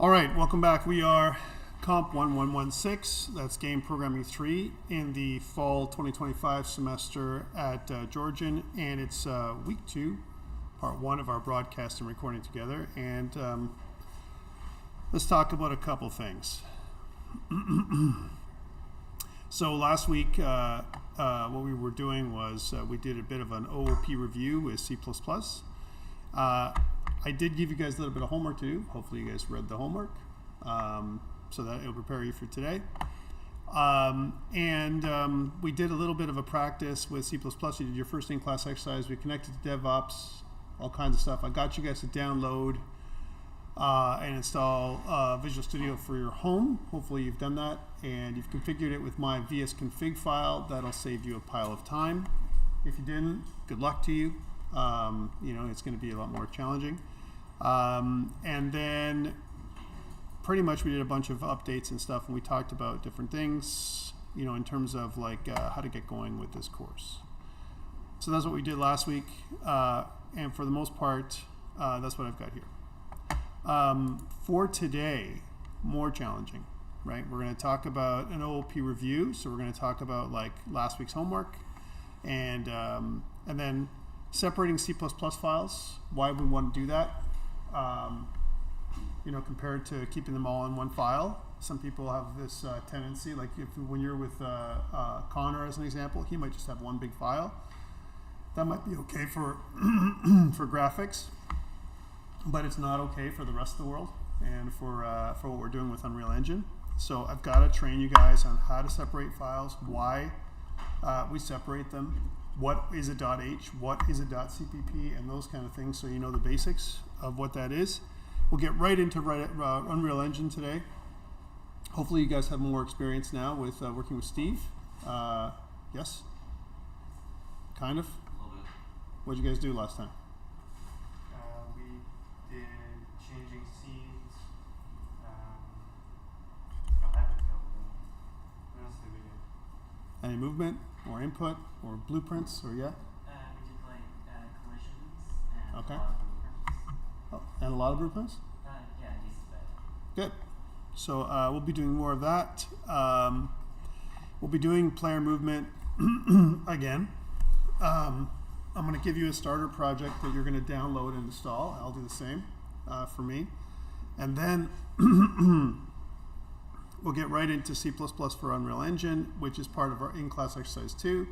All right, welcome back. We are COMP1116. That's Game Programming 3 in the fall 2025 semester at Georgian, and it's week 2, part 1 of our broadcast and recording together. And let's talk about a couple things. So last week, what we were doing was we did a bit of an OOP review with C++. I did give you guys a little bit of homework to do. Hopefully you guys read the homework, so that it'll prepare you for today. We did a little bit of a practice with C++. You did your first in-class exercise. We connected to DevOps, all kinds of stuff. I got you guys to download and install Visual Studio for your home. Hopefully you've done that, and you've configured it with my vsconfig file. That'll save you a pile of time. If you didn't, good luck to you. You know, it's going to be a lot more challenging. And then pretty much we did a bunch of updates and stuff, and we talked about different things, you know, in terms of like how to get going with this course. So that's what we did last week, and for the most part, that's what I've got here. For today, more challenging, right? We're going to talk about an OOP review, so we're going to talk about like last week's homework, and then separating C++ files, why we want to do that, you know, compared to keeping them all in one file. Some people have this tendency, like when you're with Connor as an example, he might just have one big file. That might be okay for for graphics, but it's not okay for the rest of the world and for what we're doing with Unreal Engine. So I've got to train you guys on how to separate files, why we separate them, what is a .h, what is a .cpp, and those kind of things, so you know the basics of what that is. We'll get right into Unreal Engine today. Hopefully you guys have more experience now with working with Steve. Yes? Kind of? A little bit. What did you guys do last time? We did changing scenes. I haven't filled in. What else did we do? Any movement, or input, or blueprints, or yeah? We did like collisions and Okay. a lot of blueprints. Oh, and a lot of blueprints? Yeah, decent bit. Good. So we'll be doing more of that. We'll be doing player movement again. I'm going to give you a starter project that you're going to download and install. I'll do the same for me. And then we'll get right into C++ for Unreal Engine, which is part of our in-class exercise 2,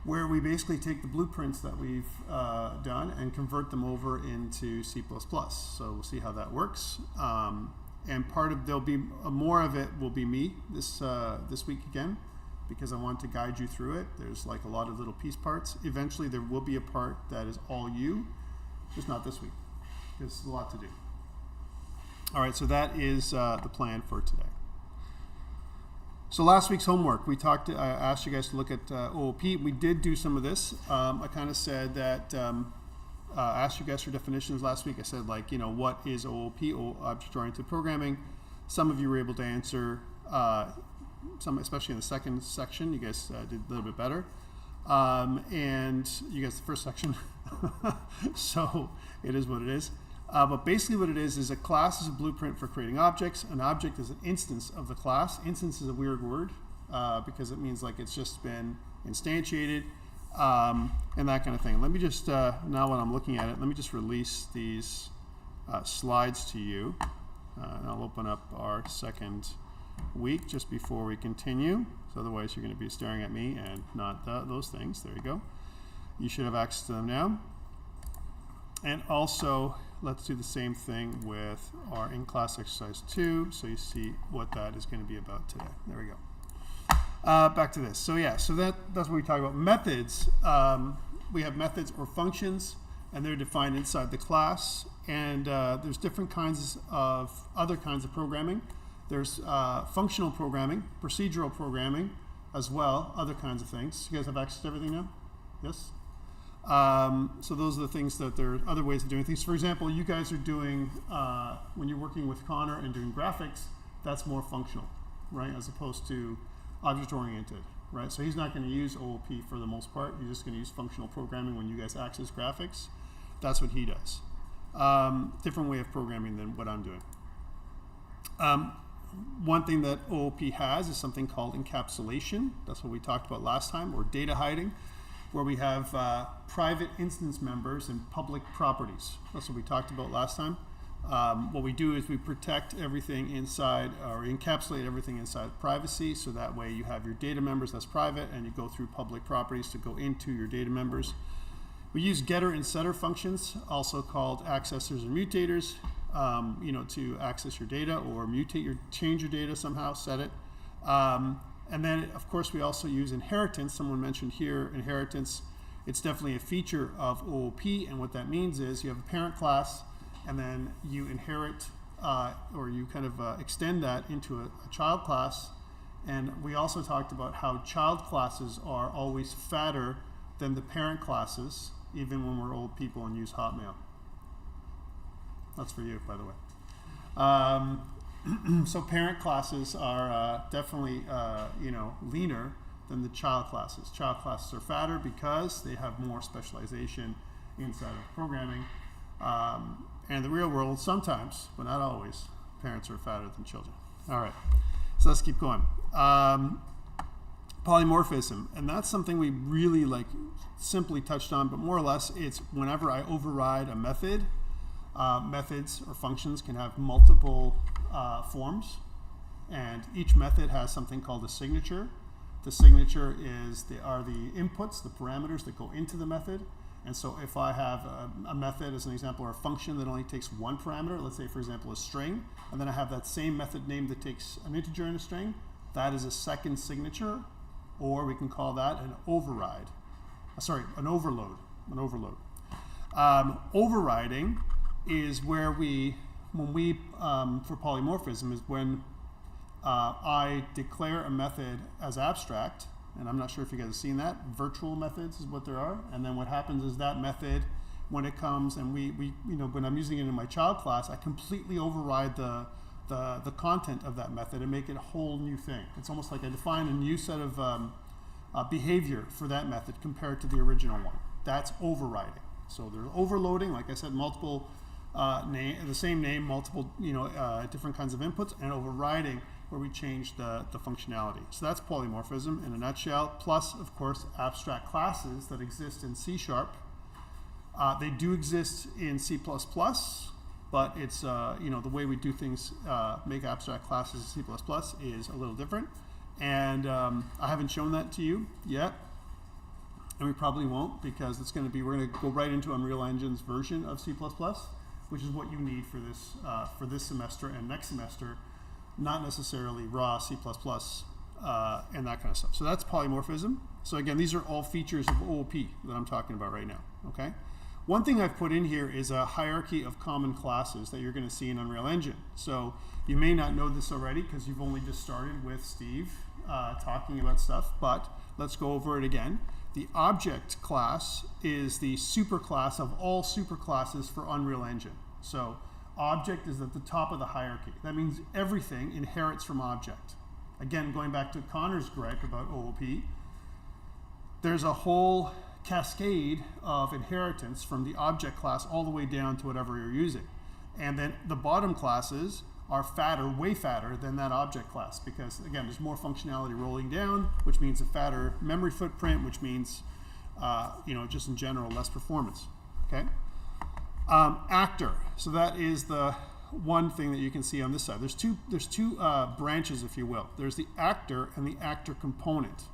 where we basically take the blueprints that we've done and convert them over into C++. So we'll see how that works. And there'll be more of it will be me this week again, because I want to guide you through it. There's like a lot of little piece parts. Eventually there will be a part that is all you, just not this week, because there's a lot to do. All right, so that is the plan for today. So last week's homework, we talked. I asked you guys to look at OOP. We did do some of this. I kind of said that, asked you guys for definitions last week. I said, like, you know, what is OOP, object-oriented programming? Some of you were able to answer, some, especially in the second section. You guys did a little bit better. And you guys, the first section. So it is what it is. But basically what it is a class is a blueprint for creating objects. An object is an instance of the class. Instance is a weird word because it means like it's just been instantiated and that kind of thing. Let me just, now when I'm looking at it, let me just release these slides to you. And I'll open up our second week just before we continue. So otherwise you're going to be staring at me and not those things. There you go. You should have access to them now. And also, let's do the same thing with our in-class exercise 2, so you see what that is going to be about today. There we go. Back to this. So yeah, so that's what we talk about. Methods. We have methods or functions, and they're defined inside the class. And there's different kinds of other kinds of programming. There's functional programming, procedural programming, as well, other kinds of things. You guys have access to everything now? Yes? So those are the things that there are other ways of doing things. For example, you guys are doing, when you're working with Connor and doing graphics, that's more functional, right, as opposed to object-oriented, right? So he's not going to use OOP for the most part. He's just going to use functional programming when you guys access graphics. That's what he does. Different way of programming than what I'm doing. One thing that OOP has is something called encapsulation. That's what we talked about last time, or data hiding, where we have private instance members and public properties. That's what we talked about last time. What we do is we protect everything inside, or encapsulate everything inside privacy, so that way you have your data members that's private, and you go through public properties to go into your data members. We use getter and setter functions, also called accessors and mutators, to access your data or change your data somehow, set it. And then, of course, we also use inheritance. Someone mentioned here inheritance. It's definitely a feature of OOP, and what that means is you have a parent class, and then you inherit, or you kind of extend that into a child class. And we also talked about how child classes are always fatter than the parent classes, even when we're old people and use Hotmail. That's for you, by the way. So parent classes are definitely leaner than the child classes. Child classes are fatter because they have more specialization inside of programming. And the real world, sometimes, but not always, parents are fatter than children. All right, so let's keep going. Polymorphism, and that's something we really simply touched on, but more or less it's whenever I override a method. Methods or functions can have multiple forms, and each method has something called a signature. The signature are the inputs, the parameters that go into the method. And so if I have a method as an example, or a function that only takes one parameter, let's say for example a string, and then I have that same method name that takes an integer and a string, that is a second signature, or we can call that an override. An overload. Overriding is where for polymorphism, is when I declare a method as abstract, and I'm not sure if you guys have seen that. Virtual methods is what there are, and then what happens is that method, when it comes and when I'm using it in my child class, I completely override the content of that method and make it a whole new thing. It's almost like I define a new set of behavior for that method compared to the original one. That's overriding. So they're overloading, like I said, multiple the same name, multiple different kinds of inputs, and overriding where we change the functionality. So that's polymorphism in a nutshell, plus of course abstract classes that exist in C#. They do exist in C++, but it's the way we do things, make abstract classes in C++ is a little different, and I haven't shown that to you yet, and we probably won't, because we're going to go right into Unreal Engine's version of C++, which is what you need for this semester and next semester, not necessarily raw C++ and that kind of stuff. So that's polymorphism. So again, these are all features of OOP that I'm talking about right now. Okay. One thing I've put in here is a hierarchy of common classes that you're going to see in Unreal Engine. So you may not know this already because you've only just started with Steve talking about stuff, but let's go over it again. The object class is the superclass of all superclasses for Unreal Engine. So object is at the top of the hierarchy. That means everything inherits from object. Again, going back to Connor's gripe about OOP, there's a whole cascade of inheritance from the object class all the way down to whatever you're using. And then the bottom classes are fatter, way fatter than that object class, because again, there's more functionality rolling down, which means a fatter memory footprint, which means just in general less performance. Okay. Actor. So that is the one thing that you can see on this side. There's two branches, if you will. There's the actor and the actor component.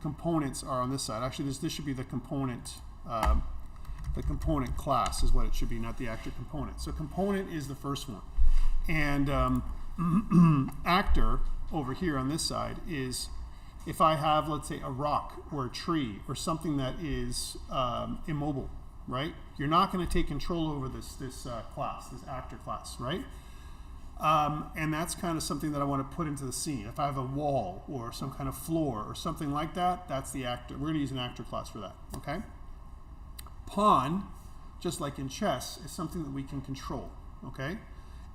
Components are on this side. Actually, this should be the component. The component class is what it should be, not the actor component. So component is the first one. And actor over here on this side is if I have, let's say, a rock or a tree or something that is immobile, right? You're not going to take control over this class, this actor class, right? And that's kind of something that I want to put into the scene. If I have a wall or some kind of floor or something like that, that's the actor. We're going to use an actor class for that, okay? Pawn, just like in chess, is something that we can control, okay?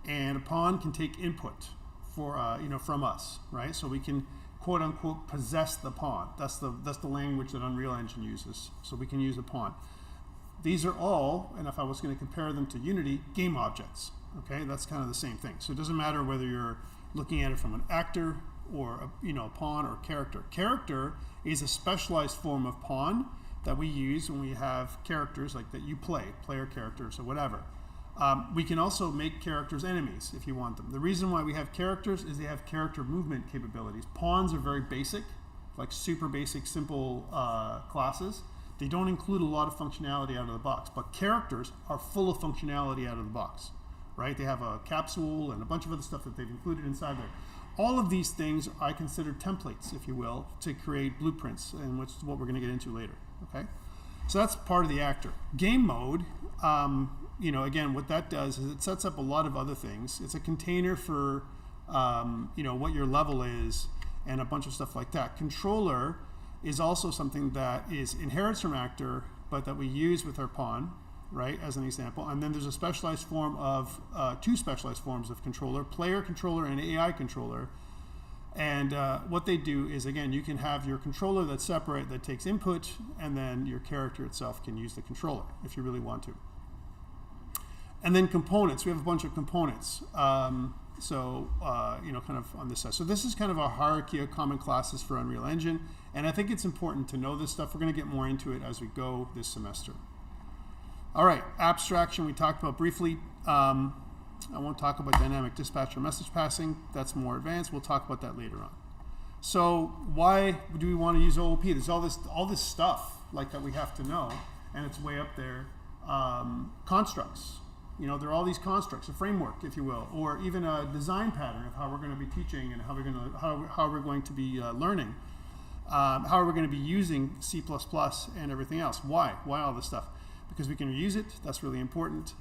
And a pawn can take input for from us, right? So we can quote unquote possess the pawn. That's the language that Unreal Engine uses. So we can use a pawn. these are all, and if I was going to compare them to Unity, game objects. Okay, that's kind of the same thing. So it doesn't matter whether you're looking at it from an actor or a pawn or character. Character is a specialized form of pawn that we use when we have characters like that you play, player characters or whatever. We can also make characters enemies if you want them. The reason why we have characters is they have character movement capabilities. Pawns are very basic, like super basic, simple classes. They don't include a lot of functionality out of the box, but characters are full of functionality out of the box, right? They have a capsule and a bunch of other stuff that they've included inside there. All of these things I consider templates, if you will, to create blueprints, and which is what we're going to get into later, okay? So that's part of the actor. Game mode, again, what that does is it sets up a lot of other things. It's a container for, what your level is and a bunch of stuff like that. Controller is also something that inherits from actor, but that we use with our pawn, right, as an example. And then there's a specialized form of, two specialized forms of controller, player controller and AI controller. And what they do is, again, you can have your controller that's separate, that takes input, and then your character itself can use the controller if you really want to. And then components, we have a bunch of components. Kind of on this side. So this is kind of a hierarchy of common classes for Unreal Engine. And I think it's important to know this stuff. We're going to get more into it as we go this semester. All right, abstraction we talked about briefly. I won't talk about dynamic dispatch or message passing. That's more advanced. We'll talk about that later on. So why do we want to use OOP? There's all this stuff like that we have to know, and it's way up there. Constructs. There are all these constructs, a framework, if you will, or even a design pattern of how we're going to be teaching and how we're going to be learning. How are we going to be using C++ and everything else? Why? Why all this stuff? Because we can reuse it. That's really important.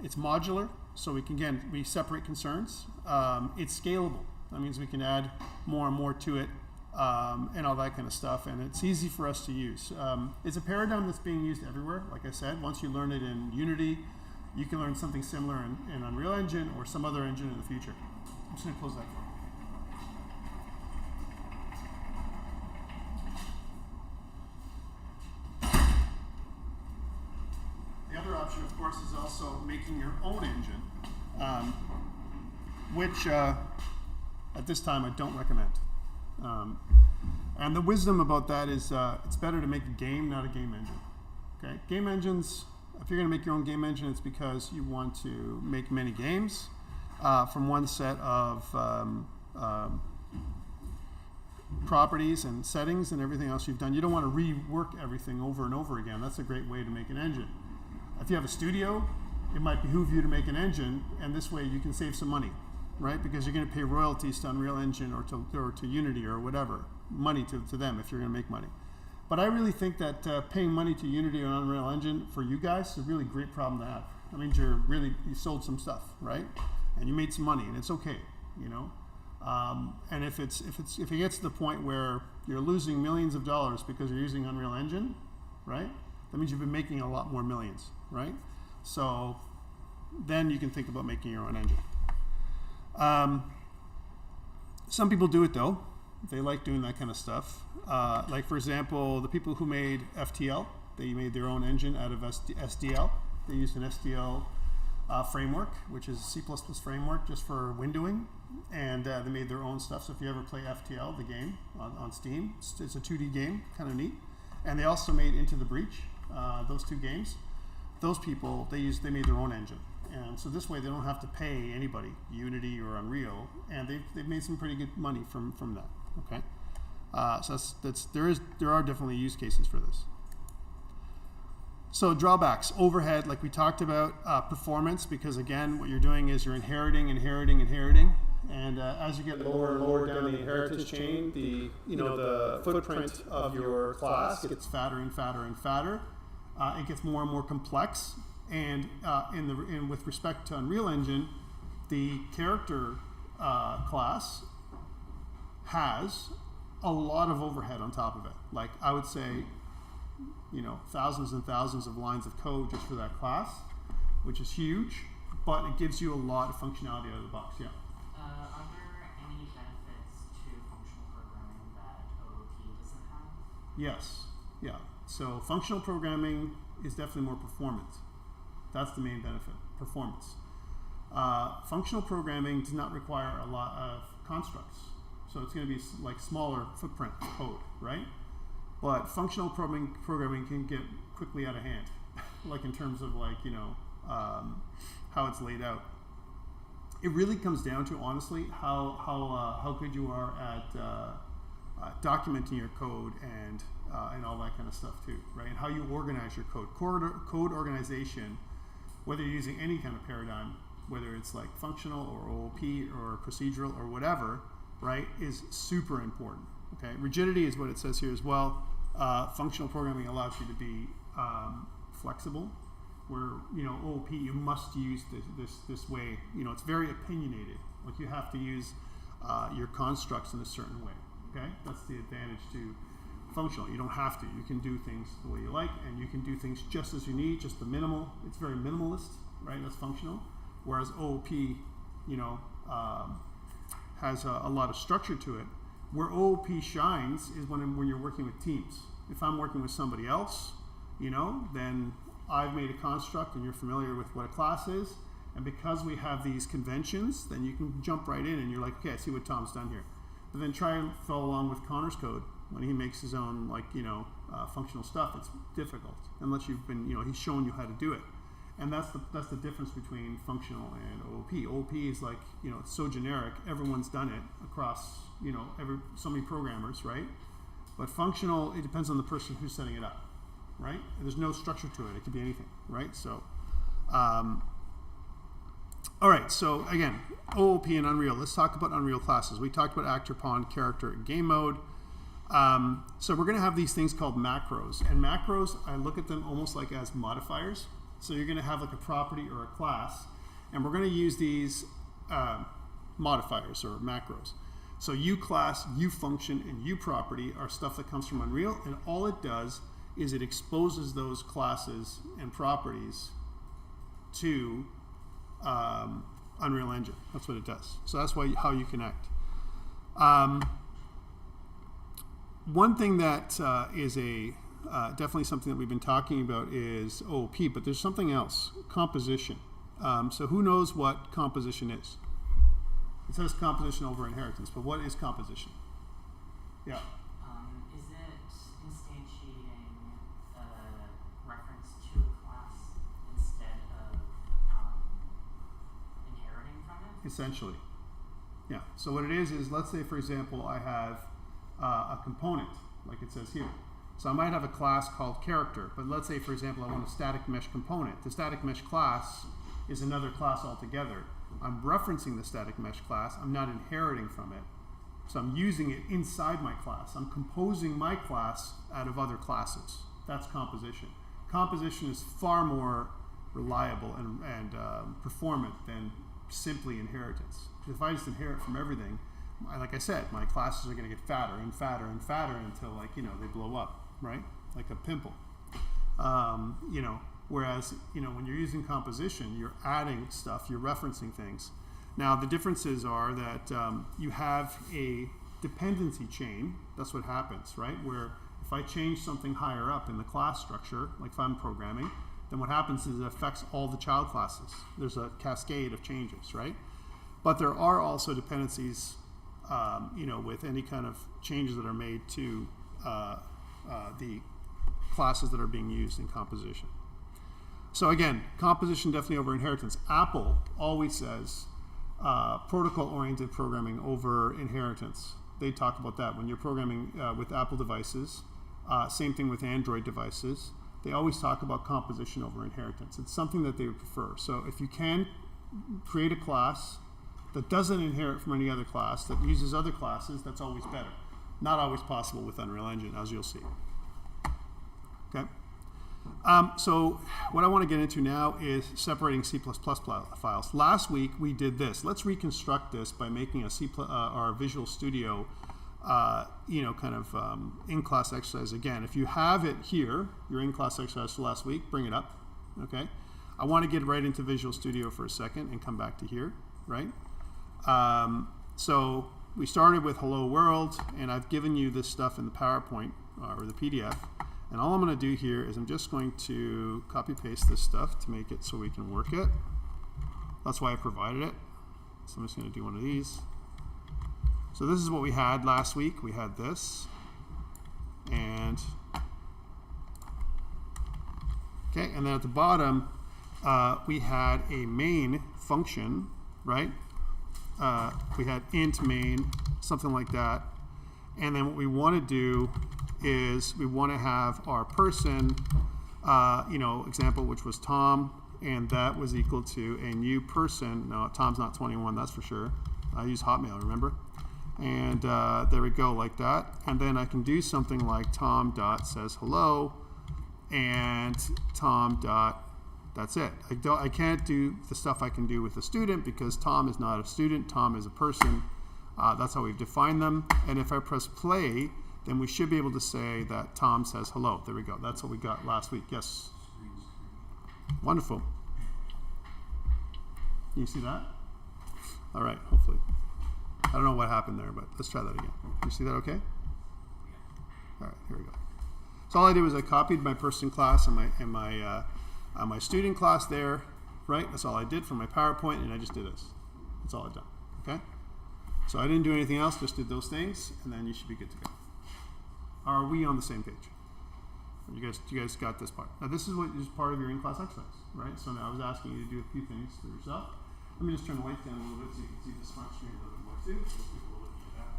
It's modular, so we separate concerns. It's scalable. That means we can add more and more to it, and all that kind of stuff. And it's easy for us to use. It's a paradigm that's being used everywhere. Like I said, once you learn it in Unity, you can learn something similar in Unreal Engine or some other engine in the future. I'm just going to close that door. The other option, of course, is also making your own engine, which at this time I don't recommend. And the wisdom about that is it's better to make a game, not a game engine. Okay, game engines. If you're going to make your own game engine, it's because you want to make many games from one set of properties and settings and everything else you've done. You don't want to rework everything over and over again. That's a great way to make an engine. If you have a studio, it might behoove you to make an engine, and this way you can save some money, right? Because you're going to pay royalties to Unreal Engine or to Unity or whatever, money to them if you're going to make money. But I really think that paying money to Unity or Unreal Engine for you guys is a really great problem to have. That means you sold some stuff, right? And you made some money, and it's okay, And if it gets to the point where you're losing millions of dollars because you're using Unreal Engine, right? That means you've been making a lot more millions, right? So then you can think about making your own engine. Some people do it though. They like doing that kind of stuff. Like for example, the people who made FTL, they made their own engine out of SDL. They used an SDL framework, which is a C++ framework just for windowing, and they made their own stuff. So if you ever play FTL, the game on Steam, it's a 2D game, kind of neat. And they also made Into the Breach, those two games. Those people, they made their own engine. And so this way they don't have to pay anybody, Unity or Unreal, and they've made some pretty good money from that. Okay, so there are definitely use cases for this. So drawbacks, overhead, like we talked about, performance, because again, what you're doing is you're inheriting, and as you get lower and lower down the inheritance chain, the footprint of your class gets fatter and fatter and fatter. It gets more and more complex, and with respect to Unreal Engine, the character class has a lot of overhead on top of it. Like I would say, thousands and thousands of lines of code just for that class, which is huge, but it gives you a lot of functionality out of the box. Yeah. Are there any benefits to functional programming that OOP doesn't have? Yes. Yeah. So functional programming is definitely more performant. That's the main benefit, performance. Functional programming does not require a lot of constructs. So it's going to be like smaller footprint code, right? But functional programming can get quickly out of hand, like in terms of like, how it's laid out. It really comes down to, honestly, how good you are at documenting your code and all that kind of stuff too, right? And how you organize your code. Code organization, whether you're using any kind of paradigm, whether it's like functional or OOP or procedural or whatever, right, is super important. Okay, rigidity is what it says here as well. Functional programming allows you to be flexible. Where OOP, you must use this way. It's very opinionated. Like you have to use your constructs in a certain way. Okay, that's the advantage to functional. You don't have to. You can do things the way you like, and you can do things just as you need, just the minimal. It's very minimalist, right? That's functional. Whereas OOP, has a lot of structure to it. Where OOP shines is when you're working with teams. If I'm working with somebody else, then I've made a construct and you're familiar with what a class is, and because we have these conventions, then you can jump right in and you're like, okay, I see what Tom's done here. But then try and follow along with Connor's code when he makes his own functional stuff. It's difficult unless you've been, he's shown you how to do it. And that's the difference between functional and OOP. OOP is like, it's so generic, everyone's done it across, so many programmers, right? But functional, it depends on the person who's setting it up, right? There's no structure to it. It could be anything, right? So, all right. So again, OOP and Unreal. Let's talk about Unreal classes. We talked about actor, pawn, character, and game mode. So we're going to have these things called macros, and macros, I look at them almost like as modifiers. So you're going to have like a property or a class, and we're going to use these modifiers or macros. So uClass, uFunction, and uProperty are stuff that comes from Unreal, and all it does is it exposes those classes and properties to Unreal Engine. That's what it does. So that's how you connect. One thing that is definitely something that we've been talking about is OOP, but there's something else, composition. So who knows what composition is? It says composition over inheritance, but what is composition? Yeah. Is it instantiating a reference to a class instead of inheriting from it? Essentially. Yeah. So what it is let's say, for example, I have a component, like it says here. So I might have a class called character, but let's say, for example, I want a static mesh component. The static mesh class is another class altogether. I'm referencing the static mesh class. I'm not inheriting from it. So I'm using it inside my class. I'm composing my class out of other classes. That's composition. Composition is far more reliable and performant than simply inheritance. If I just inherit from everything, like I said, my classes are going to get fatter and fatter and fatter until they blow up, right? Like a pimple. Whereas, when you're using composition, you're adding stuff, you're referencing things. Now, the differences are that you have a dependency chain. That's what happens, right? Where if I change something higher up in the class structure, like if I'm programming, then what happens is it affects all the child classes. There's a cascade of changes, right? But there are also dependencies, with any kind of changes that are made to the classes that are being used in composition. So again, composition definitely over inheritance. Apple always says protocol-oriented programming over inheritance. They talk about that when you're programming with Apple devices. Same thing with Android devices. They always talk about composition over inheritance. It's something that they would prefer. So if you can create a class that doesn't inherit from any other class, that uses other classes, that's always better. Not always possible with Unreal Engine, as you'll see. Okay. So what I want to get into now is separating C++ files. Last week we did this. Let's reconstruct this by making a our Visual Studio, in-class exercise again. If you have it here, your in-class exercise for last week, bring it up. Okay. I want to get right into Visual Studio for a second and come back to here, right? So we started with Hello World, and I've given you this stuff in the PowerPoint or the PDF. And all I'm going to do here is I'm just going to copy paste this stuff to make it so we can work it. That's why I provided it. So I'm just going to do one of these. So this is what we had last week. We had this. And okay, and then at the bottom, we had a main function, right? We had int main, something like that. And then what we want to do is we want to have our person, example, which was Tom, and that was equal to a new person. No, Tom's not 21, that's for sure. I use Hotmail, remember? And there we go, like that. And then I can do something like Tom dot says hello, and Tom dot, that's it. I can't do the stuff I can do with a student because Tom is not a student, Tom is a person. That's how we've defined them. And if I press play, then we should be able to say that Tom says hello. There we go. That's what we got last week. Yes. Wonderful. Can you see that? All right, hopefully. I don't know what happened there, but let's try that again. You see that okay? All right, here we go. So all I did was I copied my person class and my student class there, right? That's all I did for my PowerPoint, and I just did this. That's all I've done, okay? So I didn't do anything else, just did those things, and then you should be good to go. Are we on the same page? You guys got this part. Now this is what is part of your in-class exercise, right? So now I was asking you to do a few things for yourself. Let me just turn the light down a little bit so you can see this front screen a little bit more too. Let's take a little look at that.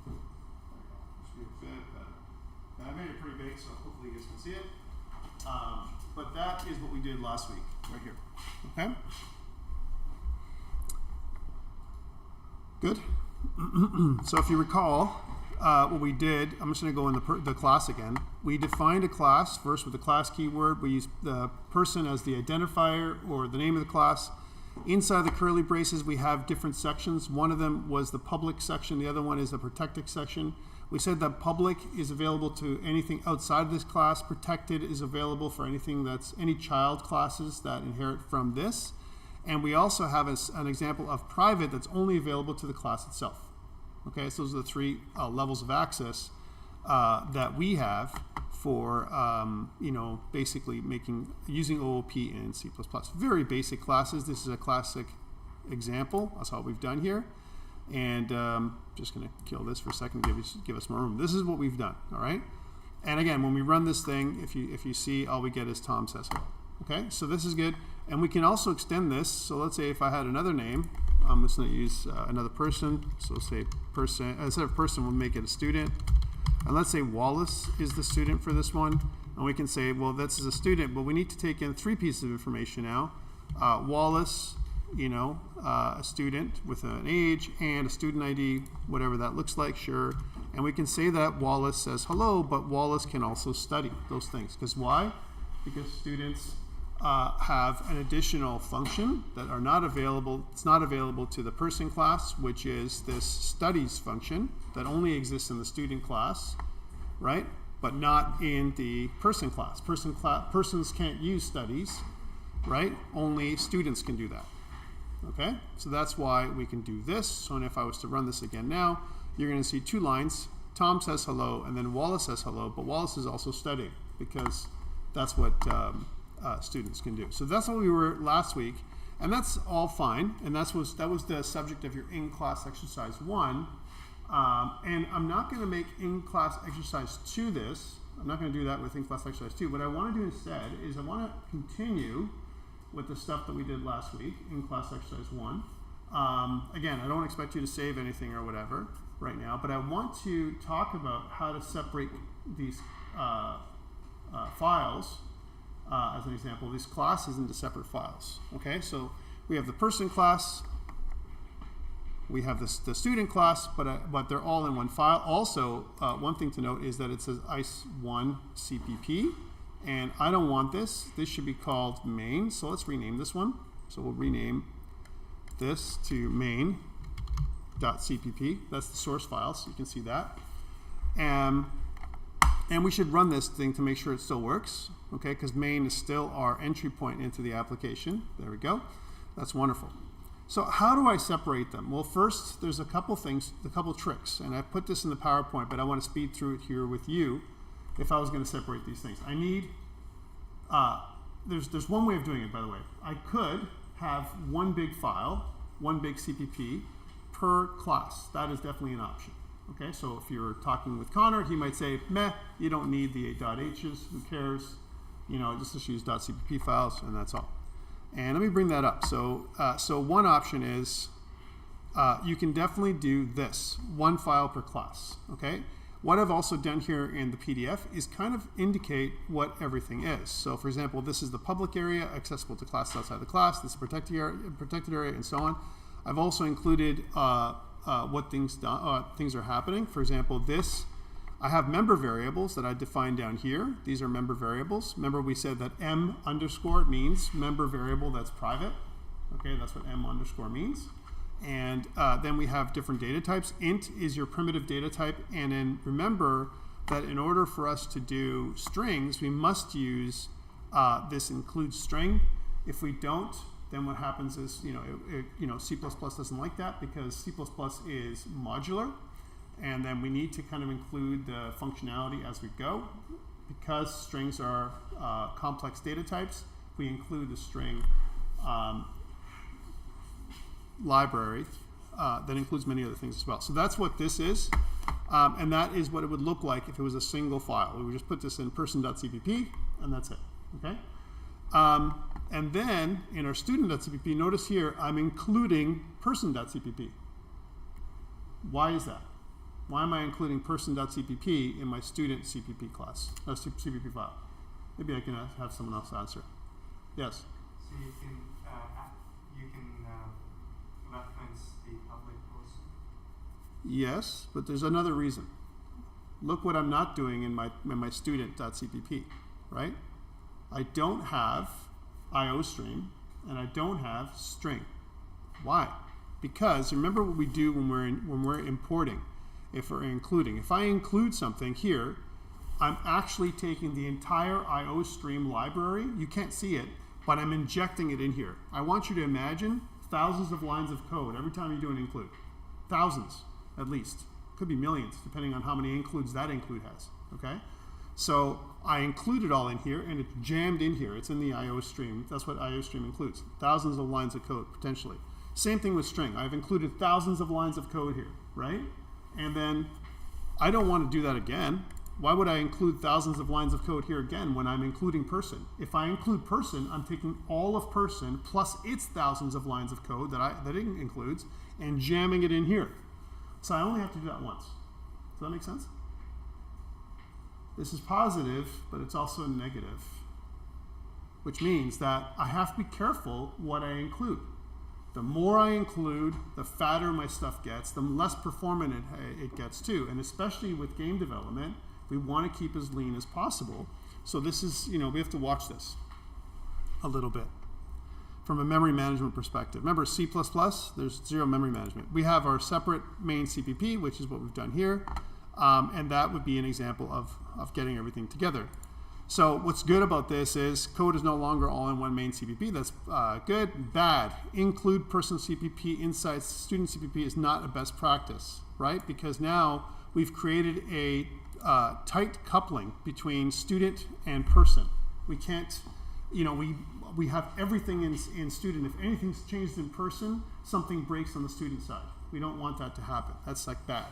There we go. Just be a bit better. Now I made it pretty big, so hopefully you guys can see it. But that is what we did last week, right here. Okay? Good. So if you recall, what we did, I'm just going to go in the class again. We defined a class first with the class keyword. We used the person as the identifier or the name of the class. Inside the curly braces, we have different sections. One of them was the public section. The other one is the protected section. We said that public is available to anything outside of this class. Protected is available for anything that's any child classes that inherit from this. And we also have an example of private that's only available to the class itself. Okay, so those are the three levels of access that we have for basically using OOP in C++. Very basic classes. This is a classic example. That's all we've done here. And just going to kill this for a second, give us more room. This is what we've done. All right. And again, when we run this thing, if you see, all we get is Tom says hello. Okay, so this is good. And we can also extend this. So let's say if I had another name, I'm just going to use another person. So say person, instead of person, we'll make it a student. And let's say Wallace is the student for this one. And we can say, well, this is a student, but we need to take in 3 pieces of information now. Wallace, a student with an age and a student ID, whatever that looks like, sure. And we can say that Wallace says hello, but Wallace can also study those things. Because why? Because students have an additional function that are not available. It's not available to the person class, which is this studies function that only exists in the student class, right? But not in the person class. Persons can't use studies, right? Only students can do that. Okay, so that's why we can do this. So if I was to run this again now, you're going to see 2 lines. Tom says hello, and then Wallace says hello, but Wallace is also studying because that's what students can do. So that's what we were last week, and that's all fine. And that was the subject of your in-class exercise 1. And I'm not going to make in-class exercise 2 this. I'm not going to do that with in-class exercise 2. What I want to do instead is I want to continue with the stuff that we did last week, in-class exercise 1. Again, I don't expect you to save anything or whatever right now, but I want to talk about how to separate these files, as an example, these classes into separate files. Okay, so we have the person class, we have the student class, but they're all in one file. Also, one thing to note is that it says ICE1 CPP, and I don't want this. This should be called main, so let's rename this one. So we'll rename this to main.cpp. That's the source file, so you can see that. And we should run this thing to make sure it still works, okay, because main is still our entry point into the application. There we go. That's wonderful. So how do I separate them? Well, first, there's a couple things, a couple tricks, and I put this in the PowerPoint, but I want to speed through it here with you if I was going to separate these things. I need, there's one way of doing it, by the way. I could have one big file, one big CPP per class. That is definitely an option. Okay, so if you're talking with Connor, he might say, meh, you don't need the 8.h's, who cares? You know, just use .cpp files, and that's all. And let me bring that up. So, so one option is you can definitely do this, one file per class. Okay. What I've also done here in the PDF is kind of indicate what everything is. So, for example, this is the public area accessible to classes outside the class. This is protected area, and so on. I've also included what things are happening. For example, this. I have member variables that I define down here. These are member variables. Remember we said that M underscore means member variable that's private. Okay, that's what M underscore means. And then we have different data types. Int is your primitive data type. And then remember that in order for us to do strings, we must use this include string. If we don't, then what happens is, C++ doesn't like that because C++ is modular. And then we need to kind of include the functionality as we go. Because strings are complex data types, we include the string library that includes many other things as well. So that's what this is. And that is what it would look like if it was a single file. We would just put this in person.cpp, and that's it. Okay? And then in our student.cpp, notice here I'm including person.cpp. Why is that? Why am I including person.cpp in my student CPP class, CPP file? Maybe I can have someone else answer. Yes? So you can reference the public also? Yes, but there's another reason. Look what I'm not doing in my student.cpp, right? I don't have IOStream, and I don't have string. Why? Because remember what we do when we're importing. If we're including. If I include something here, I'm actually taking the entire IOStream library. You can't see it, but I'm injecting it in here. I want you to imagine thousands of lines of code every time you do an include. Thousands, at least. Could be millions, depending on how many includes that include has. Okay? So I include it all in here, and it's jammed in here. It's in the IOStream. That's what IOStream includes. Thousands of lines of code, potentially. Same thing with string. I've included thousands of lines of code here, right? And then I don't want to do that again. Why would I include thousands of lines of code here again when I'm including person? If I include person, I'm taking all of person plus its thousands of lines of code that it includes and jamming it in here. So I only have to do that once. Does that make sense? This is positive, but it's also negative, which means that I have to be careful what I include. The more I include, the fatter my stuff gets, the less performant it gets too. And especially with game development, we want to keep as lean as possible. So this is, we have to watch this a little bit from a memory management perspective. Remember C++, there's zero memory management. We have our separate main CPP, which is what we've done here. And that would be an example of getting everything together. So what's good about this is code is no longer all in one main CPP. That's good. Bad. Include person CPP inside student CPP is not a best practice, right? Because now we've created a tight coupling between student and person. We can't, we have everything in student. If anything's changed in person, something breaks on the student side. We don't want that to happen. That's like bad.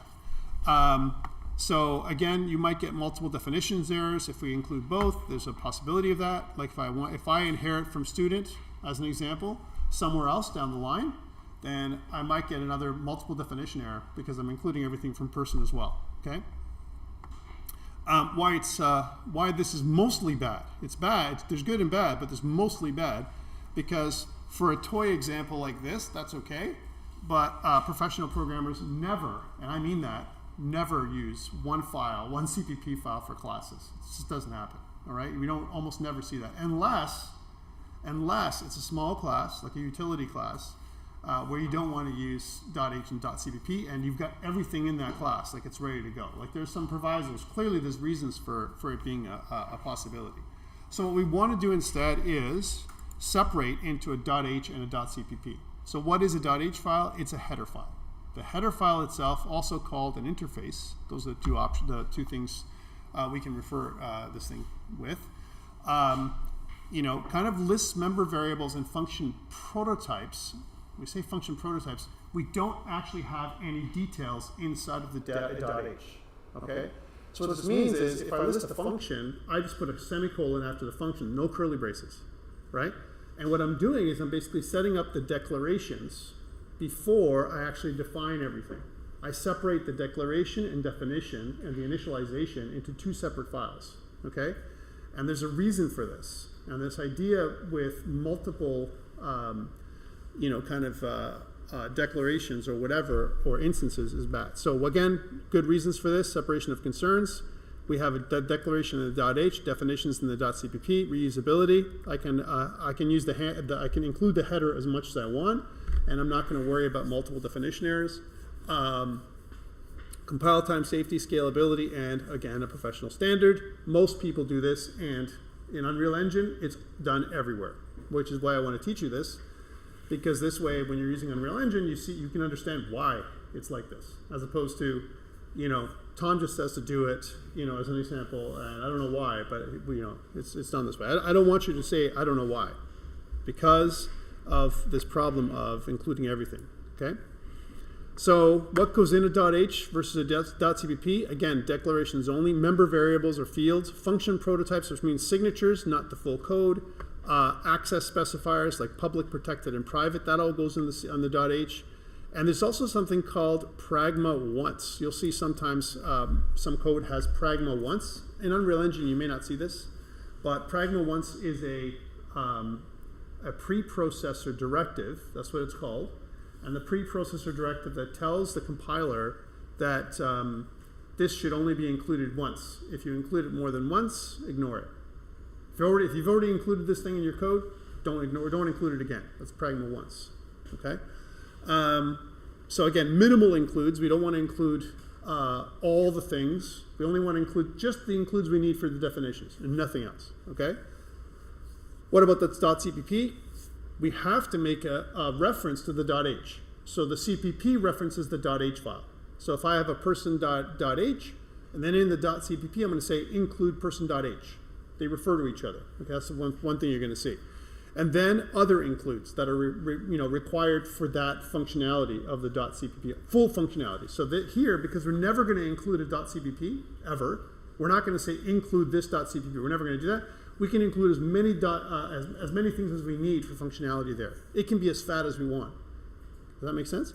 So again, you might get multiple definitions errors if we include both. There's a possibility of that. Like if I inherit from student, as an example, somewhere else down the line, then I might get another multiple definition error because I'm including everything from person as well. Okay. Why this is mostly bad. It's bad. There's good and bad, but there's mostly bad because for a toy example like this, that's okay. But professional programmers never, and I mean that, never use one CPP file for classes. It just doesn't happen. All right, we don't almost never see that unless it's a small class like a utility class where you don't want to use .h and .cpp, and you've got everything in that class, like it's ready to go. Like there's some provisos. Clearly, there's reasons for it being a possibility. So what we want to do instead is separate into a .h and a .cpp. So what is a .h file? It's a header file. The header file itself, also called an interface, those are the two options, the two things we can refer this thing with. Kind of lists member variables and function prototypes. We say function prototypes. We don't actually have any details inside of the .h. Okay. So what this means is, if I list a function, I just put a semicolon after the function, no curly braces, right? And what I'm doing is I'm basically setting up the declarations before I actually define everything. I separate the declaration and definition and the initialization into two separate files, okay? And there's a reason for this. And this idea with multiple, declarations or whatever, or instances is bad. So again, good reasons for this, separation of concerns. We have a declaration in the .h, definitions in the .cpp, reusability. I can use I can include the header as much as I want, and I'm not going to worry about multiple definition errors. Compile time, safety, scalability, and again, a professional standard. Most people do this, and in Unreal Engine, it's done everywhere, which is why I want to teach you this, because this way, when you're using Unreal Engine, you can understand why it's like this, as opposed to, Tom just says to do it, as an example, and I don't know why, but it's done this way. I don't want you to say I don't know why, because of this problem of including everything. Okay. So what goes in a .h versus a .cpp? Again, declarations only. Member variables or fields. Function prototypes, which means signatures, not the full code. Access specifiers like public, protected, and private. That all goes in on the .h. And there's also something called pragma once. You'll see sometimes some code has pragma once. In Unreal Engine, you may not see this, but pragma once is a preprocessor directive. That's what it's called. And the preprocessor directive that tells the compiler that this should only be included once. If you include it more than once, ignore it. If you've already included this thing in your code, don't include it again. That's pragma once. Okay. So again, minimal includes. We don't want to include all the things. We only want to include just the includes we need for the definitions and nothing else. Okay. What about the .cpp? We have to make a reference to the .h. So the CPP references the .h file. So if I have a person.h, and then in the .cpp, I'm going to say include person.h. They refer to each other. Okay, that's the one thing you're going to see. And then other includes that are required for that functionality of the .cpp, full functionality. So that here, because we're never going to include a .cpp ever, we're not going to say include this .cpp. We're never going to do that. We can include as many things as we need for functionality there. It can be as fat as we want. Does that make sense?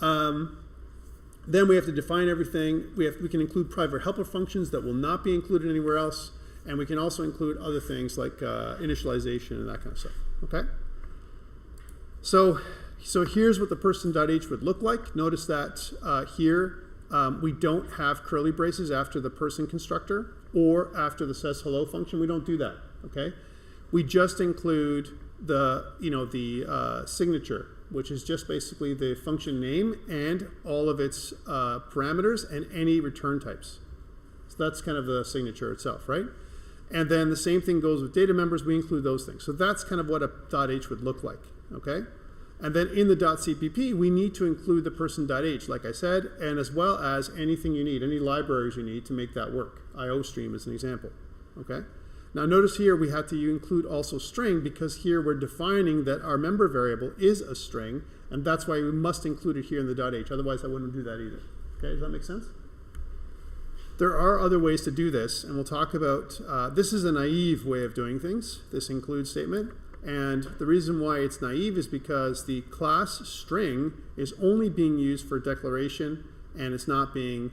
Then we have to define everything. We can include private helper functions that will not be included anywhere else. And we can also include other things like initialization and that kind of stuff. Okay? So here's what the person.h would look like. Notice that here we don't have curly braces after the person constructor or after the says hello function. We don't do that. Okay? We just include the signature, which is just basically the function name and all of its parameters and any return types. So that's kind of the signature itself, right? And then the same thing goes with data members. We include those things. So that's kind of what a .h would look like, okay? And then in the .cpp, we need to include the person.h, like I said, and as well as anything you need, any libraries you need to make that work. IOStream is an example, okay? Now notice here we have to include also string because here we're defining that our member variable is a string, and that's why we must include it here in the .h. Otherwise, I wouldn't do that either. Okay, does that make sense? There are other ways to do this, and we'll talk about, this is a naive way of doing things, this include statement. And the reason why it's naive is because the class string is only being used for declaration, and it's not being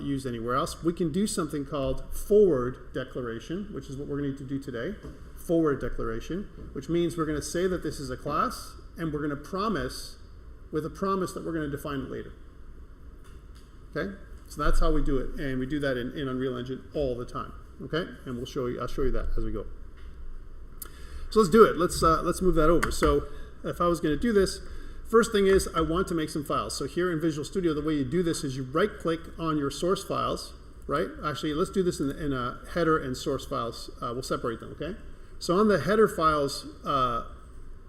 used anywhere else. We can do something called forward declaration, which is what we're going to need to do today. Forward declaration, which means we're going to say that this is a class, and we're going to promise with a promise that we're going to define it later. Okay? So that's how we do it, and we do that in Unreal Engine all the time. Okay, and I'll show you that as we go. So let's do it. Let's move that over. So if I was going to do this, first thing is I want to make some files. So here in Visual Studio, the way you do this is you right-click on your source files. Right? Actually, let's do this in a header and source files. We'll separate them. Okay. So on the header files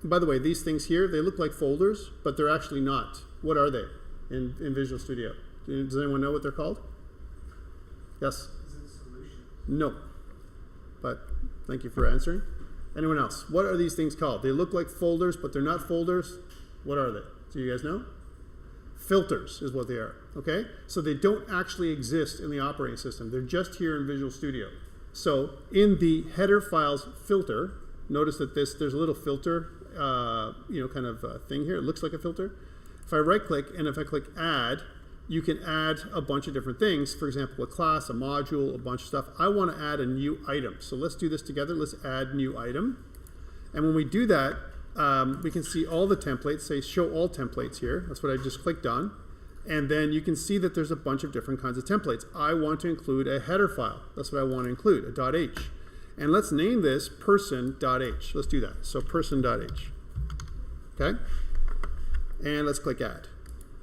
by the way, these things here, they look like folders, but they're actually not. What are they in Visual Studio? Does anyone know what they're called? Yes? Is it a solution? No. But thank you for answering. Anyone else? What are these things called? They look like folders, but they're not folders. What are they? Do you guys know? Filters is what they are, okay? So they don't actually exist in the operating system. They're just here in Visual Studio. So in the header files filter, notice that there's a little filter, kind of thing here. It looks like a filter. If I right click and if I click add, you can add a bunch of different things. For example, a class, a module, a bunch of stuff. I want to add a new item. So let's do this together. Let's add new item. And when we do that, we can see all the templates, say show all templates here. That's what I just clicked on. And then you can see that there's a bunch of different kinds of templates. I want to include a header file. That's what I want to include, a .h. And let's name this person.h. Let's do that. So person.h. Okay? And let's click add.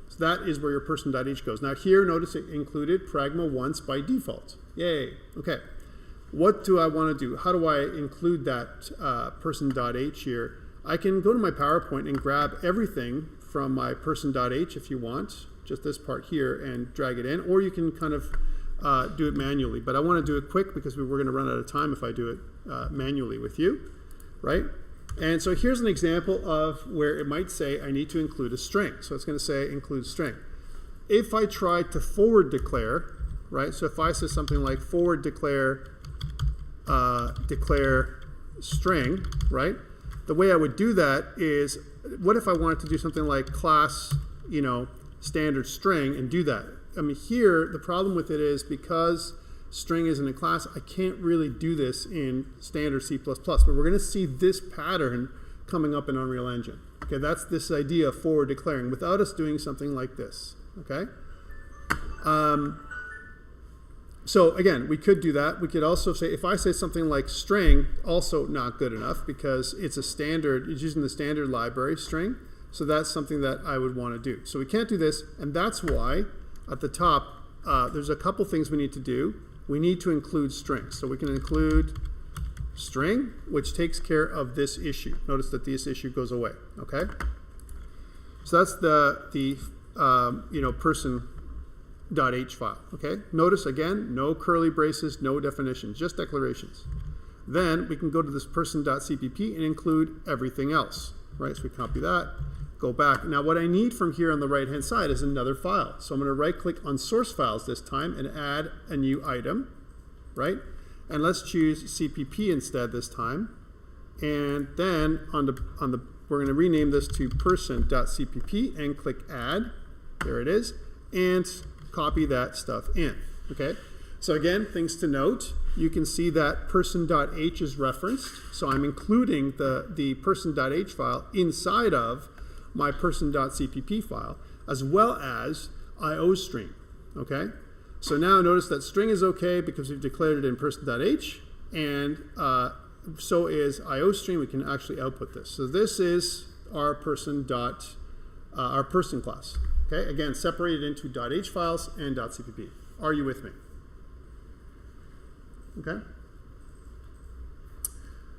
So that is where your person.h goes. Now here, notice it included pragma once by default. Yay. Okay. What do I want to do? How do I include that person.h here? I can go to my PowerPoint and grab everything from my person.h if you want, just this part here, and drag it in, or you can kind of do it manually. But I want to do it quick because we're going to run out of time if I do it manually with you, right? And so here's an example of where it might say I need to include a string. So it's going to say include string. If I try to forward declare, right? So if I say something like forward declare string, right? The way I would do that is, what if I wanted to do something like class, standard string and do that? I mean, here, the problem with it is because string isn't a class, I can't really do this in standard C++, but we're going to see this pattern coming up in Unreal Engine. Okay, that's this idea of forward declaring without us doing something like this, okay? So again, we could do that. We could also say, if I say something like string, also not good enough because it's a standard, it's using the standard library string. So that's something that I would want to do. So we can't do this, and that's why at the top, there's a couple things we need to do. We need to include strings. So we can include string, which takes care of this issue. Notice that this issue goes away, okay? So that's the person.h file, okay? Notice again, no curly braces, no definitions, just declarations. Then we can go to this person.cpp and include everything else, right? So we copy that, go back. Now what I need from here on the right-hand side is another file. So I'm going to right-click on source files this time and add a new item, right? And let's choose CPP instead this time. And then we're going to rename this to person.cpp and click add. There it is. And copy that stuff in, okay? So again, things to note. You can see that person.h is referenced. So I'm including the person.h file inside of my person.cpp file, as well as iostream, okay? So now notice that string is okay because we've declared it in person.h, and so is iostream. We can actually output this. So this is our person class, okay? Again, separated into .h files and .cpp. Are you with me? Okay?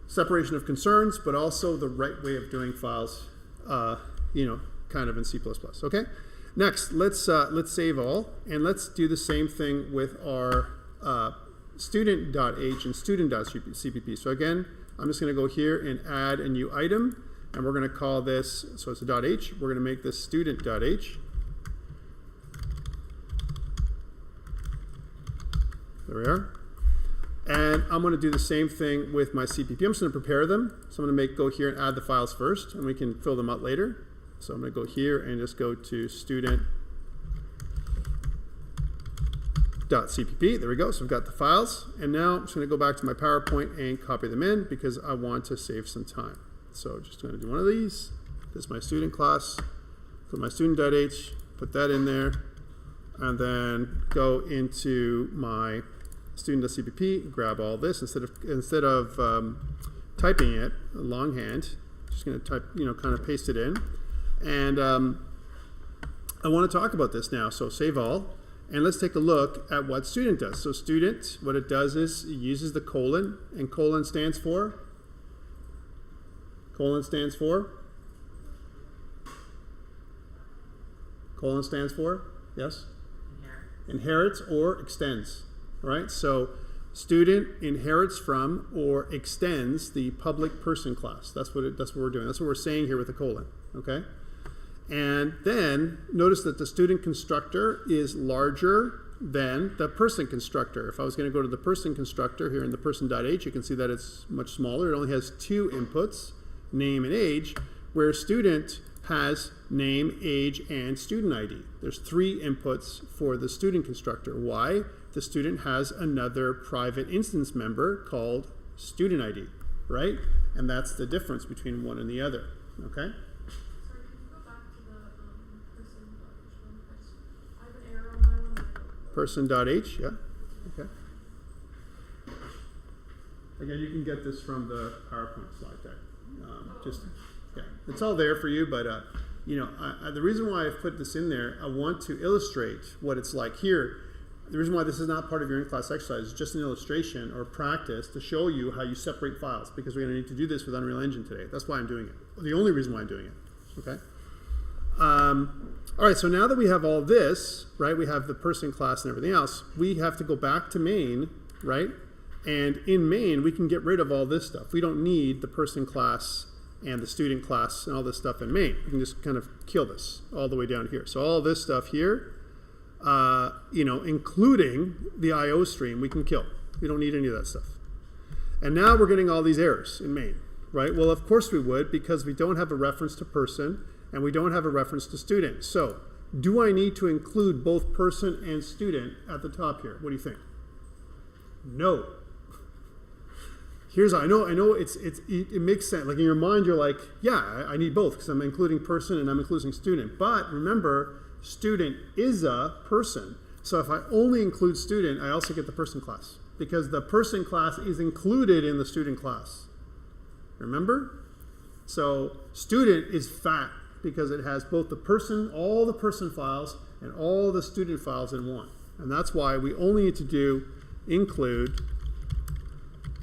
Separation of concerns, but also the right way of doing files, kind of in C++. Okay. Next, let's save all, and let's do the same thing with our student.h and student.cpp. So again, I'm just going to go here and add a new item, and we're going to call this, so it's a .h. We're going to make this student.h. There we are. And I'm going to do the same thing with my CPP. I'm just going to prepare them. So I'm going to go here and add the files first, and we can fill them out later. So I'm going to go here and just go to student.cpp. There we go. So I've got the files. And now I'm just going to go back to my PowerPoint and copy them in because I want to save some time. So just going to do one of these. This is my student class. Put my student.h, put that in there, and then go into my student.cpp, grab all this instead of typing it longhand. Just going to type, kind of paste it in. And I want to talk about this now. So save all, and let's take a look at what student does. So student, what it does is it uses the colon, and colon stands for Colon stands for? Colon stands for? Yes? Inherits or extends. All right, so student inherits from or extends the public person class. That's what we're doing. That's what we're saying here with the colon. Okay? And then notice that the student constructor is larger than the person constructor. If I was going to go to the person constructor here in the person.h, you can see that it's much smaller. It only has two inputs, name and age, where student has name, age, and student ID. There's three inputs for the student constructor. Why? The student has another private instance member called student ID, right? And that's the difference between one and the other, okay? Sorry, can you go back to the person.h one first? I have an error on my one. Person.h, yeah, okay. Again, you can get this from the PowerPoint slide deck. Yeah, it's all there for you, but the reason why I've put this in there, I want to illustrate what it's like here. The reason why this is not part of your in-class exercise is just an illustration or practice to show you how you separate files, because we're going to need to do this with Unreal Engine today. That's why I'm doing it. The only reason why I'm doing it, okay? All right, so now that we have all this, right, we have the person class and everything else, we have to go back to main, right? And in main, we can get rid of all this stuff. We don't need the person class and the student class and all this stuff in main. We can just kind of kill this all the way down here. So all this stuff here, including the IO stream, we can kill. We don't need any of that stuff. And now we're getting all these errors in main, right? Well, of course we would, because we don't have a reference to person and we don't have a reference to student. So do I need to include both person and student at the top here? What do you think? No. Here's, I know it makes sense. Like in your mind, you're like, yeah, I need both because I'm including person and I'm including student. But remember, student is a person. So if I only include student, I also get the person class because the person class is included in the student class. Remember? So student is fat because it has both the person, all the person files, and all the student files in one. And that's why we only need to do include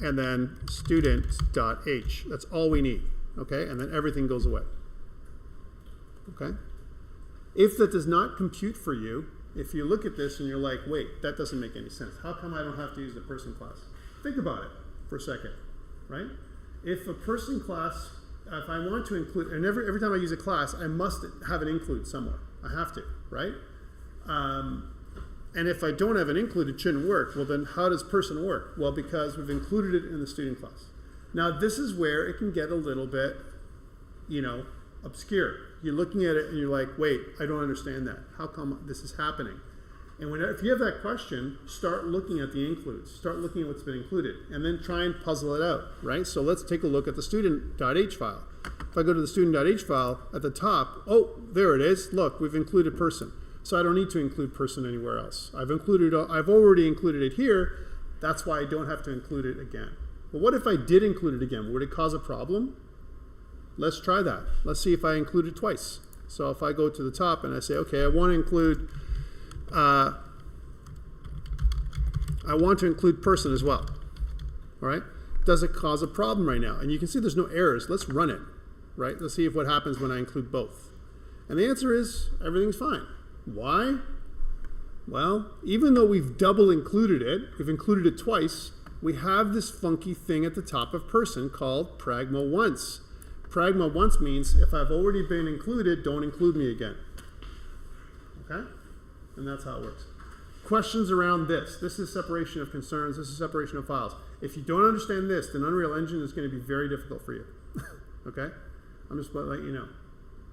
and then student.h. That's all we need, okay? And then everything goes away, okay? If that does not compute for you, if you look at this and you're like, wait, that doesn't make any sense. How come I don't have to use the person class? Think about it for a second, right? If a person class, if I want to include, and every time I use a class, I must have an include somewhere. I have to, right? And if I don't have an include, it shouldn't work. Well, then how does person work? Well, because we've included it in the student class. Now, this is where it can get a little bit, obscure. You're looking at it and you're like, wait, I don't understand that. How come this is happening? And if you have that question, start looking at the includes. Start looking at what's been included. And then try and puzzle it out, right? So let's take a look at the student.h file. If I go to the student.h file at the top, oh, there it is. Look, we've included person. So I don't need to include person anywhere else. I've already included it here. That's why I don't have to include it again. But what if I did include it again? Would it cause a problem? Let's try that. Let's see if I include it twice. So if I go to the top and I say, okay, I want to include person as well. All right? Does it cause a problem right now? And you can see there's no errors. Let's run it, right? Let's see what happens when I include both. And the answer is everything's fine. Why? Well, even though we've double included it, we've included it twice, we have this funky thing at the top of person called pragma once. Pragma once means if I've already been included, don't include me again. Okay? And that's how it works. Questions around this. This is separation of concerns. This is separation of files. If you don't understand this, then Unreal Engine is going to be very difficult for you. Okay? I'm just going to let you know.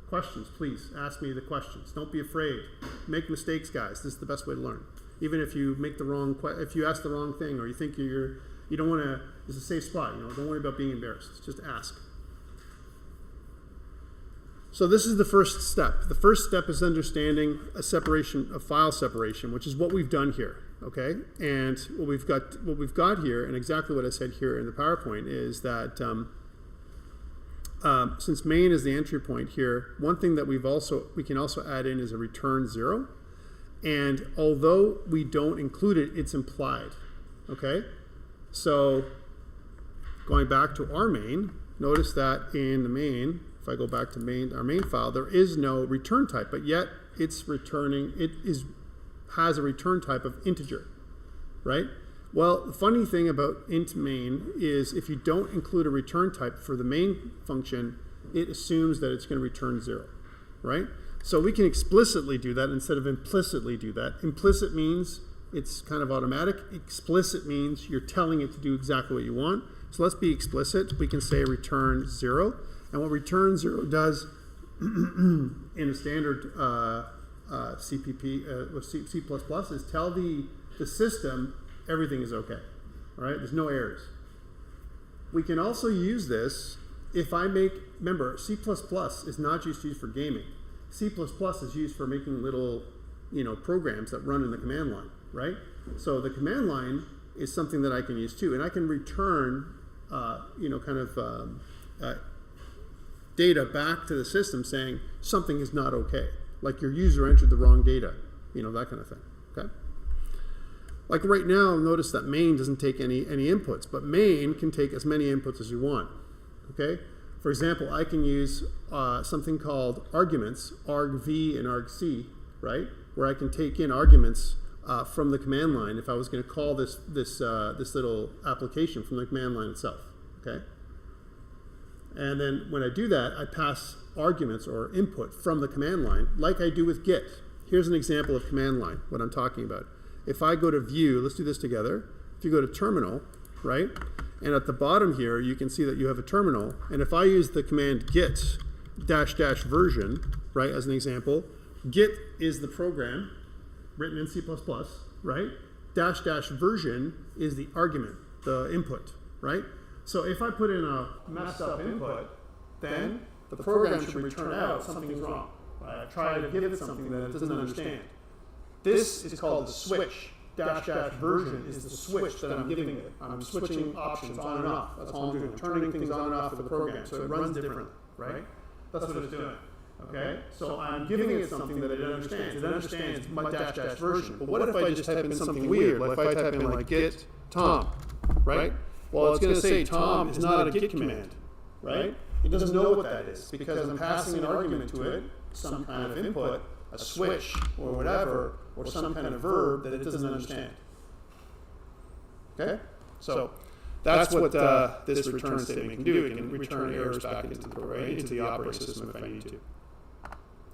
Questions, please. Ask me the questions. Don't be afraid. Make mistakes, guys. This is the best way to learn. Even if you make the wrong, if you ask the wrong thing or you think you don't want to, it's a safe spot. Don't worry about being embarrassed. Just ask. So this is the first step. The first step is understanding a file separation, which is what we've done here, okay? And what we've got here, and exactly what I said here in the PowerPoint, is that since main is the entry point here, one thing that we can also add in is a return 0. And although we don't include it, it's implied, okay? So going back to our main, notice that in the main, if I go back to our main file, there is no return type, but yet it's returning, has a return type of integer, right? Well, the funny thing about int main is if you don't include a return type for the main function, it assumes that it's going to return 0, right? So we can explicitly do that instead of implicitly do that. Implicit means it's kind of automatic. Explicit means you're telling it to do exactly what you want. So let's be explicit. We can say return 0. And what return 0 does in a standard CPP with C++ is tell the system everything is okay. All right, there's no errors. We can also use this if I make, remember, C++ is not just used for gaming. C++ is used for making little, programs that run in the command line, right? So the command line is something that I can use too, and I can return, data back to the system saying something is not okay, like your user entered the wrong data, that kind of thing. Okay. Like right now, notice that main doesn't take any inputs, but main can take as many inputs as you want. Okay. For example, I can use something called arguments, argv and argc, right? Where I can take in arguments from the command line if I was going to call this little application from the command line itself. Okay. And then when I do that, I pass arguments or input from the command line, like I do with Git. Here's an example of command line, what I'm talking about. If I go to View, let's do this together. If you go to Terminal, right? And at the bottom here, you can see that you have a terminal. And if I use the command git -- version, right, as an example, git is the program written in C++, right? -- version is the argument, the input, right? So if I put in a messed up input, then the program should return out something's wrong. I try to give it something that it doesn't understand. This is called the switch. -- version is the switch that I'm giving it. I'm switching options on and off. That's all I'm doing. I'm turning things on and off for the program, so it runs differently, right? That's what it's doing. Okay? So I'm giving it something that it understands. It understands my -- version. But what if I just type in something weird? Like if I type in like git tom, right? Well, it's going to say tom is not a git command, right? It doesn't know what that is because I'm passing an argument to it, some kind of input, a switch or whatever, or some kind of verb that it doesn't understand. Okay? So that's what this return statement can do. It can return errors back into the operating system if I need to.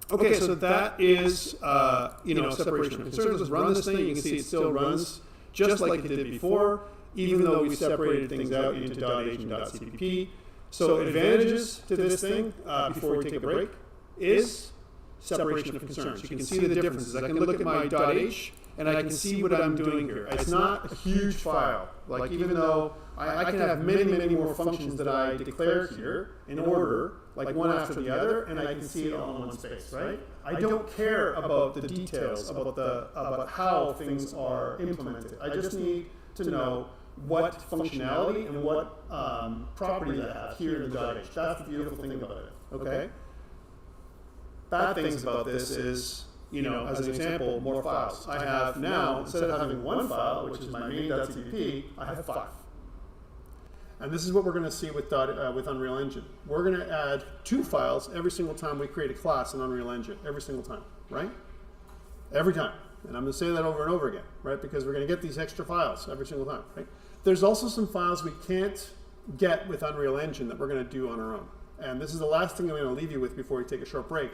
Okay, so that is separation of concerns. Let's run this thing. You can see it still runs just like it did before, even though we separated things out into .h and .cpp. So advantages to this thing, before we take a break, is separation of concerns. You can see the differences. I can look at my .h and I can see what I'm doing here. It's not a huge file. Like even though I can have many, many more functions that I declare here in order, like one after the other, and I can see it all in one space, right? I don't care about the details, about how things are implemented. I just need to know what functionality and what property I have here in the .h. That's the beautiful thing about it, okay? Bad things about this is, as an example, more files. I have now, instead of having one file, which is my main.cpp, I have 5. And this is what we're going to see with Unreal Engine. We're going to add 2 files every single time we create a class in Unreal Engine, every single time, right? Every time. And I'm going to say that over and over again, right? Because we're going to get these extra files every single time, right? There's also some files we can't get with Unreal Engine that we're going to do on our own. And this is the last thing I'm going to leave you with before we take a short break.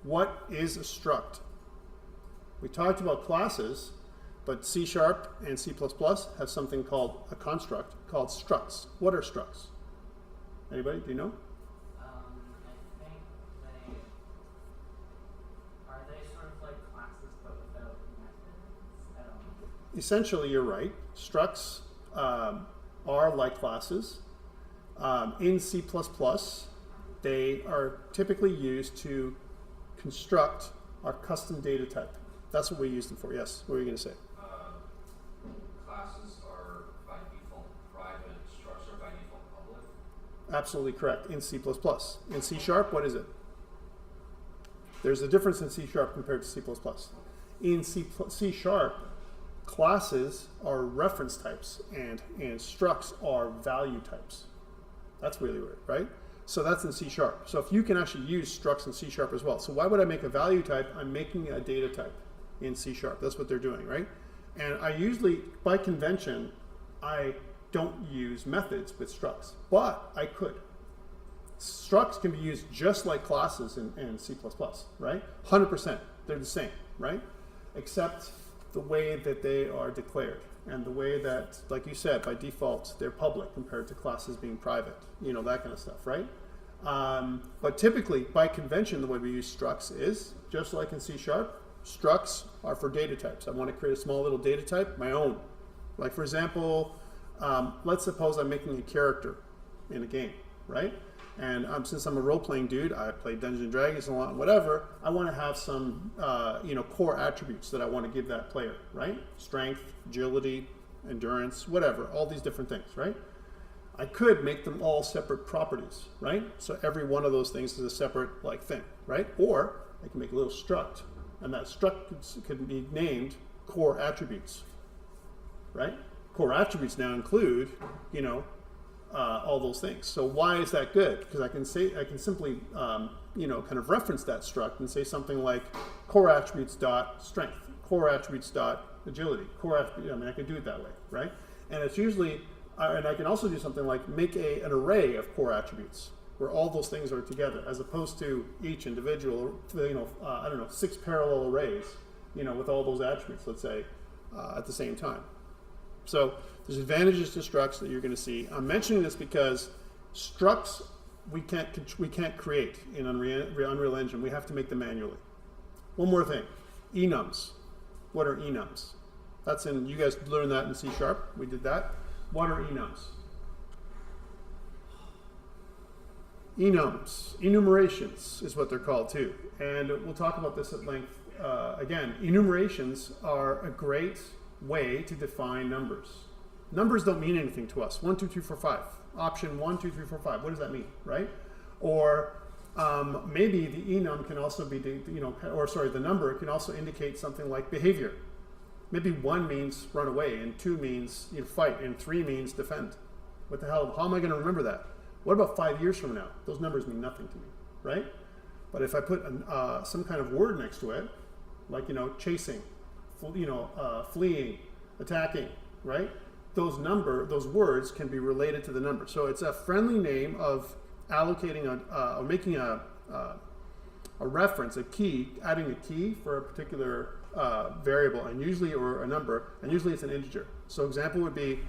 What is a struct? We talked about classes, but C# and C++ have something called a construct called structs. What are structs? Anybody? Do you know? I think are they sort of like classes but without methods? I don't know. Essentially, you're right. Structs are like classes. In C++, they are typically used to construct our custom data type. That's what we use them for. Yes, what were you going to say? Classes are by default private, structs are by default public. Absolutely correct. In C++. In C#, what is it? There's a difference in C# compared to C++. In C#, classes are reference types and structs are value types. That's really weird, right? So that's in C#. So if you can actually use structs in C# as well. So why would I make a value type? I'm making a data type in C#. That's what they're doing, right? And I usually, by convention, I don't use methods with structs, but I could. Structs can be used just like classes in C++, right? 100%, they're the same, right? Except the way that they are declared and the way that, like you said, by default, they're public compared to classes being private, you know, that kind of stuff, right? But typically, by convention, the way we use structs is, just like in C#, structs are for data types. I want to create a small little data type, my own. Like for example, let's suppose I'm making a character in a game, right? And since I'm a role-playing dude, I play Dungeons & Dragons and whatever, I want to have some you know, core attributes that I want to give that player, right? Strength, agility, endurance, whatever, all these different things, right? I could make them all separate properties, right? So every one of those things is a separate like thing, right? Or I can make a little struct, and that struct could be named core attributes, right? Core attributes now include, you know, all those things. So why is that good? Because I can simply, you know, kind of reference that struct and say something like core attributes dot strength, core attributes dot agility, core attributes. I mean, I can do it that way, right? And it's usually, and I can also do something like make an array of core attributes where all those things are together, as opposed to each individual, you know, I don't know, 6 parallel arrays, you know, with all those attributes, let's say, at the same time. So there's advantages to structs that you're going to see. I'm mentioning this because structs we can't create in Unreal Engine. We have to make them manually. One more thing, enums. What are enums? That's in, you guys learned that in C#. We did that. What are enums? Enums, enumerations is what they're called too. And we'll talk about this at length. Again, enumerations are a great way to define numbers. Numbers don't mean anything to us. 1, 2, 3, 4, 5. Option 1, 2, 3, 4, 5. What does that mean, right? Or maybe the enum can also be, you know, or sorry, the number can also indicate something like behavior. Maybe 1 means run away, and 2 means you know, fight, and 3 means defend. What the hell? How am I going to remember that? What about 5 years from now? Those numbers mean nothing to me, right? But if I put some kind of word next to it, like you know, chasing, you know, fleeing, attacking, right? Those words can be related to the number. So it's a friendly name of allocating or making a reference, a key, adding a key for a particular variable, and usually, or a number, and usually it's an integer. So example would be,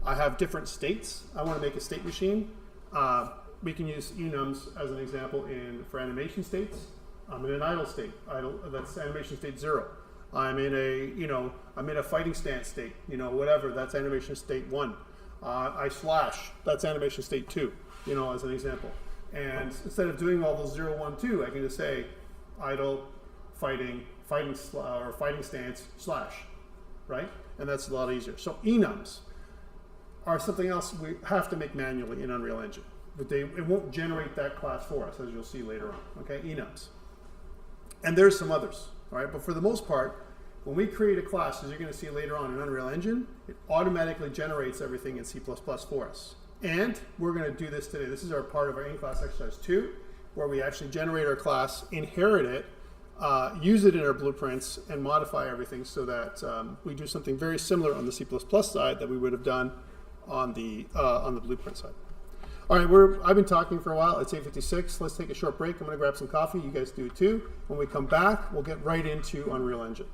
I have different states. I want to make a state machine. We can use enums as an example for animation states. I'm in an idle state. That's animation state 0. I'm in a fighting stance state, you know, whatever, that's animation state 1. I slash, that's animation state 2, you know, as an example. And instead of doing all those 0, 1, 2, I can just say idle, fighting stance, slash, right? And that's a lot easier. So enums are something else we have to make manually in Unreal Engine. But it won't generate that class for us, as you'll see later on, okay, enums. And there's some others. All right, but for the most part, when we create a class, as you're going to see later on in Unreal Engine, it automatically generates everything in C++ for us. And we're going to do this today. This is our part of our in-class exercise 2, where we actually generate our class, inherit it, use it in our blueprints, and modify everything so that we do something very similar on the C++ side that we would have done on the blueprint side. All right, I've been talking for a while. It's 8:56. Let's take a short break. I'm going to grab some coffee. You guys do it too. When we come back, we'll get right into Unreal Engine.